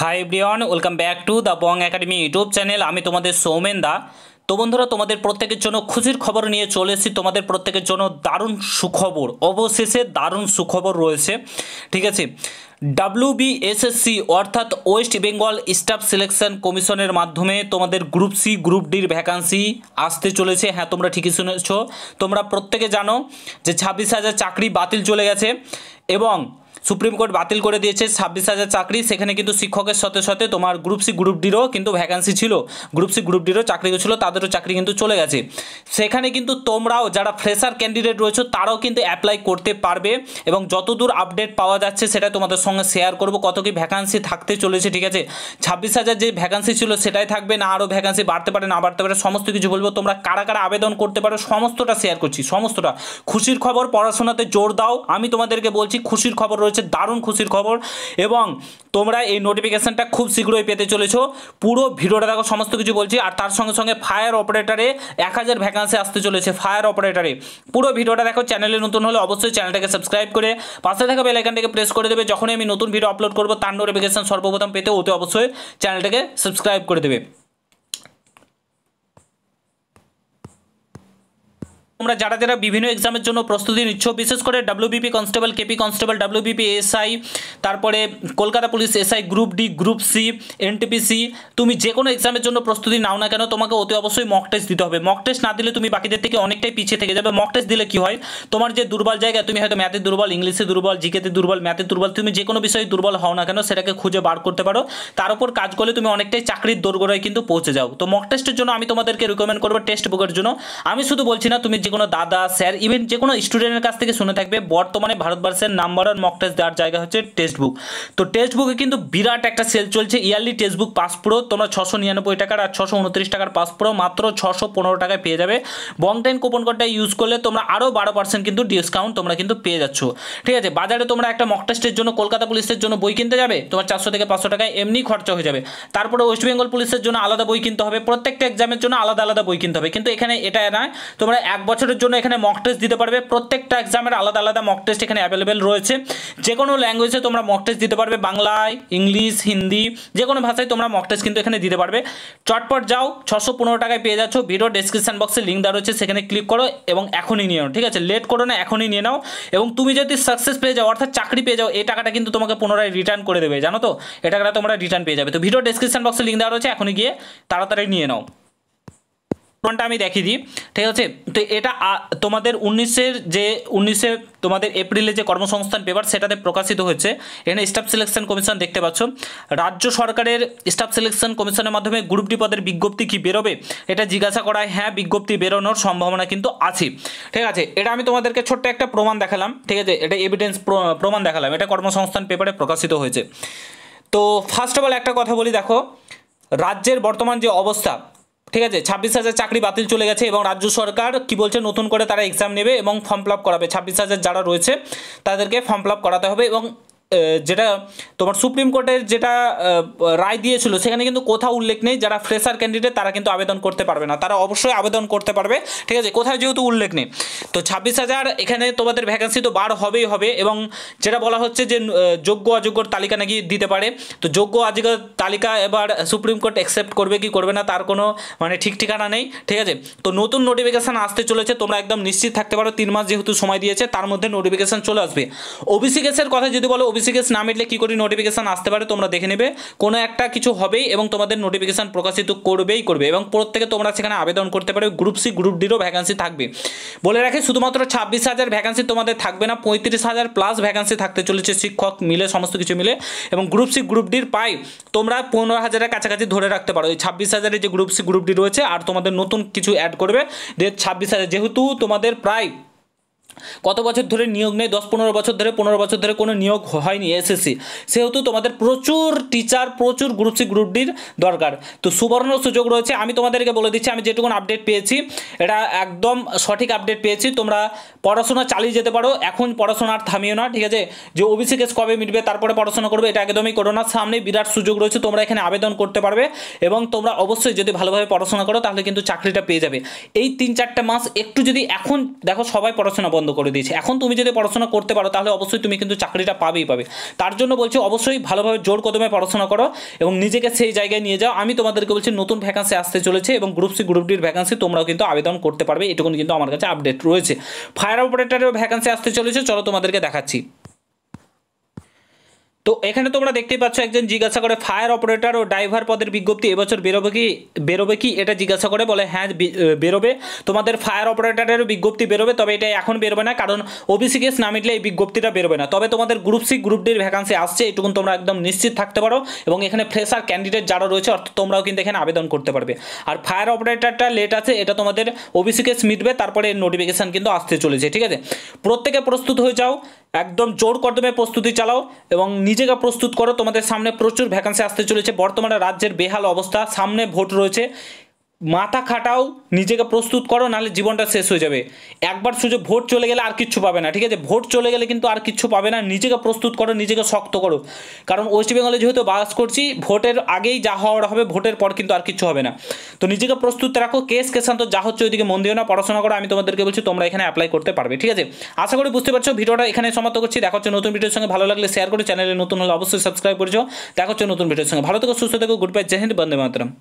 Hi everyone, welcome back to the Bong academy YouTube channel. আমি তোমাদের সৌমেন দা। তো বন্ধুরা, তোমাদের প্রত্যেকের জন্য খুশির খবর নিয়ে চলে এসেছি। তোমাদের প্রত্যেকের জন্য দারুণ সুখবর, অবশেষে দারুণ সুখবর রয়েছে। ঠিক আছে, WBSSC অর্থাৎ ওয়েস্ট বেঙ্গল স্টাফ সিলেকশন কমিশনের মাধ্যমে তোমাদের গ্রুপ সি গ্রুপ ডির ভ্যাকান্সি আসতে চলেছে। হ্যাঁ, তোমরা ঠিকই শুনেছ। তোমরা প্রত্যেকে জানো যে 26,000 চাকরি বাতিল চলে গেছে এবং সুপ্রিম কোর্ট বাতিল করে দিয়েছে 26,000 চাকরি। সেখানে কিন্তু শিক্ষকের সাথে সাথে তোমার গ্রুপ সি গ্রুপ ডিরও কিন্তু ভ্যাকান্সি ছিল, গ্রুপ সি গ্রুপ ডিরও চাকরি ছিল, তাদেরও চাকরি কিন্তু চলে গেছে। সেখানে কিন্তু তোমরাও যারা ফ্রেশার ক্যান্ডিডেট রয়েছে তারাও কিন্তু অ্যাপ্লাই করতে পারবে এবং যতদূর আপডেট পাওয়া যাচ্ছে সেটা তোমাদের সঙ্গে শেয়ার করব। কত কি ভ্যাকান্সি থাকতে চলেছে, ঠিক আছে? 26,000 যে ভ্যাকান্সি ছিল সেটাই থাকবে, না আরও ভ্যাকান্সি বাড়তে পারে না বাড়তে পারে, সমস্ত কিছু বলবো। তোমরা কারা কারা আবেদন করতে পারো সমস্তটা শেয়ার করছি, সমস্তটা। খুশির খবর, পড়াশোনাতে জোর দাও। আমি তোমাদেরকে বলছি খুশির খবর রয়েছে, দারুণ খুশির খবর, এবং তোমরা এই নোটিফিকেশনটা খুব শীঘ্রই পেতে চলেছো। পুরো ভিডিওটা দেখো, সমস্ত কিছু বলছি। আর তার সঙ্গে সঙ্গে ফায়ার অপারেটরে 1000 ভ্যাকান্সি আসতে চলেছে। ফায়ার অপারেটরে পুরো ভিডিওটা দেখো। চ্যানেলে নতুন হলে অবশ্যই চ্যানেলটাকে সাবস্ক্রাইব করে পাশে থাকা বেল আইকনটাকে প্রেস করে দেবে। যখনই আমি নতুন ভিডিও আপলোড করবো তার নোটিফিকেশন সর্বপ্রথম পেতে ওতে অবশ্যই চ্যানেলটাকে সাবস্ক্রাইব করে দেবে। তোমরা যারা যারা বিভিন্ন এক্সামের জন্য প্রস্তুতি নিচ্ছ, বিশেষ করে WBP constable, KP constable, WBP SI, তারপরে Kolkata police SI, group D, group C, NTPC, তুমি যে কোনো এক্সামের জন্য প্রস্তুতি নাও না কেন, তোমাকে অতি অবশ্যই মক টেস্ট দিতে হবে। মক টেস্ট না দিলে তুমি বাকিদের থেকে অনেকটাই পিছিয়ে থেকে যাবে। মক টেস্ট দিলে কি হয়, তোমার যে দুর্বল জায়গা, তুমি হয়তো ম্যাথে দুর্বল, ইংলিশে দুর্বল, জিকেতে দুর্বল, ম্যাথে দুর্বল, তুমি যে কোনো বিষয়ে দুর্বল হও না কেন সেটাকে খুঁজে বার করতে পারো। তার উপর কাজ করলে তুমি অনেকটাই চাকরির দোরগোড়ায় কিন্তু পৌঁছে যাও। তো মক টেস্টের জন্য আমি তোমাদেরকে রিকমেন্ড করবো টেক্সট বুকের জন্য। আমি শুধু বলছি না, তুমি যে কোনো দাদা, স্যার, ইভেন যে কোনো স্টুডেন্টের কাছ থেকে শুনে থাকবে, বর্তমানে ভারতবর্ষের নাম্বার ওয়ান মক টেস্ট দেওয়ার জায়গা হচ্ছে টেক্সট বুক। তো টেক্সট বুকে কিন্তু বিরাট একটা সেল চলছে। Yearly text book pass pro তোমরা 699 টাকার আর 629 টাকার পাস প্রো মাত্র 615 টাকায় পেয়ে যাবে। বং10 কুপন কোডটা ইউজ করলে তোমরা আরও 12% কিন্তু ডিসকাউন্ট তোমরা কিন্তু পেয়ে যাচ্ছ। ঠিক আছে, বাজারে তোমরা একটা মক টেস্টের জন্য কলকাতা পুলিশের জন্য বই কিনতে যাবে, তোমার 400 থেকে 500 টাকায় এমনি খরচা হয়ে যাবে। তারপরে ওয়েস্ট বেঙ্গল পুলিশের জন্য আলাদা বই কিনতে হবে, প্রত্যেকটা এক্সামের জন্য আলাদা আলাদা বই কিনতে হবে। কিন্তু এখানে এটা নয়, তোমরা 1 বছরের জন্য এখানে মক টেস্ট দিতে পারবে। প্রত্যেকটা এক্সামের আলাদা আলাদা মক টেস্ট এখানে অ্যাভেলেবেল রয়েছে। যে কোনো ল্যাঙ্গুয়েজে তোমরা মক টেস্ট দিতে পারবে, বাংলায়, ইংলিশ, হিন্দি, যে কোনো ভাষায় তোমরা মক টেস্ট কিন্তু এখানে দিতে পারবে। চটপট যাও, 615 টাকায় পেয়ে যাচ্ছ। ভিডিও ডেসক্রিপশন বক্সে লিঙ্ক দেওয়া রয়েছে, সেখানে ক্লিক করো এবং এখনই নিয়ে নাও। ঠিক আছে, লেট করো না, এখনই নিয়ে নাও। এবং তুমি যদি সাকসেস পেয়ে যাও, অর্থাৎ চাকরি পেয়ে যাও, এই টাকাটা কিন্তু তোমাকে পুনরায় রিটার্ন করে দেবে, জানো তো? এই টাকাটা তোমরা রিটার্ন পেয়ে যাবে। তো ভিডিও ডেসক্রিপশন বক্সে লিঙ্ক দেওয়া রয়েছে, এখনই গিয়ে তাড়াতাড়ি নিয়ে নাও। কোনটা আমি দেখিয়ে দিই, ঠিক আছে? তো এটা তোমাদের 19 তোমাদের এপ্রিলে যে কর্মসংস্থান পেপার সেটাতে প্রকাশিত হয়েছে। এখানে স্টাফ সিলেকশন কমিশন দেখতে পাচ্ছ। রাজ্য সরকারের স্টাফ সিলেকশন কমিশনের মাধ্যমে গ্রুপ ডি পদের বিজ্ঞপ্তি কি বেরোবে, এটা জিজ্ঞাসা করায় হ্যাঁ, বিজ্ঞপ্তি বেরোনোর সম্ভাবনা কিন্তু আছে। ঠিক আছে, এটা আমি তোমাদেরকে ছোট্ট একটা প্রমাণ দেখালাম। ঠিক আছে, এটা এভিডেন্স প্রমাণ দেখালাম, এটা কর্মসংস্থান পেপারে প্রকাশিত হয়েছে। তো ফার্স্ট অফ অল একটা কথা বলি, দেখো রাজ্যের বর্তমান যে অবস্থা, ঠিক আছে, 26,000 চাকরি বাতিল চলে গেছে এবং রাজ্য সরকার কি বলছে, নতুন করে তারা এক্সাম নেবে এবং ফর্ম ফিল আপ করাবে। 26,000 যারা রয়েছে তাদেরকে ফর্ম ফিল আপ করাতে হবে। এবং যেটা তোমার সুপ্রিম কোর্টের যেটা রায় দিয়েছিল সেখানে কিন্তু কোথাও উল্লেখ নেই যারা ফ্রেশার ক্যান্ডিডেট তারা কিন্তু আবেদন করতে পারবে না। তারা অবশ্যই আবেদন করতে পারবে, ঠিক আছে, কোথায় যেহেতু উল্লেখ নেই। তো 26,000 এখানে তোমাদের ভ্যাকেন্সি তো বার হবেই হবে। এবং যেটা বলা হচ্ছে যে যোগ্য অযোগ্যর তালিকা নাকি দিতে পারে। তো যোগ্য অযোগ্য তালিকা এবার সুপ্রিম কোর্ট অ্যাকসেপ্ট করবে কি করবে না তার কোনো মানে ঠিক ঠিকানা নেই। ঠিক আছে, তো নতুন নোটিফিকেশান আসতে চলেছে, তোমরা একদম নিশ্চিত থাকতে পারো। 3 মাস যেহেতু সময় দিয়েছে তার মধ্যে নোটিফিকেশান চলে আসবে। ওবিসি কেসের কথা যদি বলো, ওবিসি কেস না মিটলে কী করে নোটিফিকেশান আসতে পারে তোমরা দেখে নেবে। কোনো একটা কিছু হবেই এবং তোমাদের নোটিফিকেশান প্রকাশিত করবেই করবে। এবং প্রত্যেকে তোমরা সেখানে আবেদন করতে পারবে। গ্রুপ সি গ্রুপ ডিরও ভ্যাকেন্সি থাকবে। বলে রাখে, শুধুমাত্র 26,000 ভ্যাকেন্সি তোমাদের থাকবে না, 35,000 প্লাস ভ্যাকেন্সি থাকতে চলেছে, শিক্ষক মিলে সমস্ত কিছু মিলে। এবং গ্রুপ সি গ্রুপ ডির পাই তোমরা 15,000-এর কাছাকাছি ধরে রাখতে পারো। এই 26,000-এর যে গ্রুপ সি গ্রুপ ডি রয়েছে আর তোমাদের নতুন কিছু অ্যাড করবে, 26,000। যেহেতু তোমাদের প্রায় কত বছর ধরে নিয়োগ নেই, 10-15 বছর ধরে, 15 বছর ধরে কোনো নিয়োগ হয়নি এসএসসি, সেহেতু তোমাদের প্রচুর টিচার, প্রচুর গ্রুপ সি গ্রুপ ডির দরকার। তো সুবর্ণ সুযোগ রয়েছে। আমি তোমাদেরকে বলে দিচ্ছি, আমি যেটুকুন আপডেট পেয়েছি এটা একদম সঠিক আপডেট পেয়েছি। তোমরা পড়াশোনা চালিয়ে যেতে পারো, এখন পড়াশোনা আর থামিও না। ঠিক আছে, যে ওবিসি কেস কবে মিটবে তারপরে পড়াশোনা করবে এটা একদমই করো না। সামনে বিরাট সুযোগ রয়েছে, তোমরা এখানে আবেদন করতে পারবে এবং তোমরা অবশ্যই যদি ভালোভাবে পড়াশোনা করো তাহলে কিন্তু চাকরিটা পেয়ে যাবে। এই 3-4 মাস একটু যদি এখন দেখো, সবাই পড়াশোনা বন্ধ, বন্ধ করে দিয়েছে। এখন তুমি যদি পড়াশোনা করতে পারো তাহলে অবশ্যই তুমি কিন্তু চাকরিটা পাবেই পাবে। তার জন্য বলছি অবশ্যই ভালোভাবে জোর কদমে পড়াশোনা করো এবং নিজেকে সেই জায়গায় নিয়ে যাও। আমি তোমাদেরকে বলছি নতুন ভ্যাকান্সি আসতে চলেছে এবং গ্রুপ সি গ্রুপ ডির ভ্যাকান্সি তোমরাও কিন্তু আবেদন করতে পারবে, এটুকুন কিন্তু আমার কাছে আপডেট রয়েছে। ফায়ার অপারেটরের ভ্যাকান্সি আসতে চলেছে, চলো তোমাদেরকে দেখাচ্ছি। তো এখানে তোমরা দেখতেই পাচ্ছ একজন জিজ্ঞাসা করে ফায়ার অপারেটর ও ড্রাইভার পদের বিজ্ঞপ্তি এবছর বেরোবে কি এটা জিজ্ঞাসা করে, বলে হ্যাঁ বেরোবে, তোমাদের ফায়ার অপারেটরেরও বিজ্ঞপ্তি বেরোবে, তবে এটা এখন বেরোবে না কারণ ওবিসি কেস না মিটলে এই বিজ্ঞপ্তিটা বেরোবে না। তবে তোমাদের গ্রুপ সি গ্রুপ ডির ভ্যাকান্সি আসছে, এটুকুন তোমরা একদম নিশ্চিত থাকতে পারো। এবং এখানে ফ্রেশার ক্যান্ডিডেট যারা রয়েছে অর্থাৎ তোমরাও কিন্তু এখানে আবেদন করতে পারবে। আর ফায়ার অপারেটরটা লেট আছে, এটা তোমাদের ওবিসি কেস মিটবে তারপরে নোটিফিকেশান কিন্তু আসতে চলেছে, ঠিক আছে। প্রত্যেকে প্রস্তুত হয়ে যাও, একদম জোর কদমে প্রস্তুতি চালাও এবং নিজেকে প্রস্তুত করো। তোমাদের সামনে প্রচুর ভ্যাকান্সি আসতে চলেছে। বর্তমানে রাজ্যের বেহাল অবস্থা, সামনে ভোট রয়েছে, মাথা খাটাও, নিজেকে প্রস্তুত করো, নাহলে জীবনটা শেষ হয়ে যাবে। একবার সুযোগ ভোট চলে গেলে আর কিচ্ছু পাবে না, ঠিক আছে। ভোট চলে গেলে কিন্তু আর কিচ্ছু পাবে না। নিজেকে প্রস্তুত করো, নিজেকে শক্ত করো, কারণ ওয়েস্ট বেঙ্গলে যেহেতু বাস করছি, ভোটের আগেই যা হওয়ার হবে, ভোটের পর কিন্তু আর কিচ্ছু হবে না। তো নিজেকে প্রস্তুত রাখো, কেসান্ত যা হচ্ছে ওইদিকে মন দিও না, পড়াশোনা করো। আমি তোমাদেরকে বলছি তোমরা এখানে অ্যাপ্লাই করতে পারবে, ঠিক আছে। আশা করি বুঝতে পারছো। ভিডিওটা এখানে সমাপ্ত করছি। দেখা হচ্ছে নতুন ভিডিওর সঙ্গে। ভালো লাগলে শেয়ার করো, চ্যানেলে নতুন হলে অবশ্যই সাবস্ক্রাইব করেছো। দেখা হচ্ছে নতুন ভিডিওর সঙ্গে। ভালো থেকো, সুস্থ থেকো, গুড বাই, জয় হিন্দ, বন্দে মাতরম।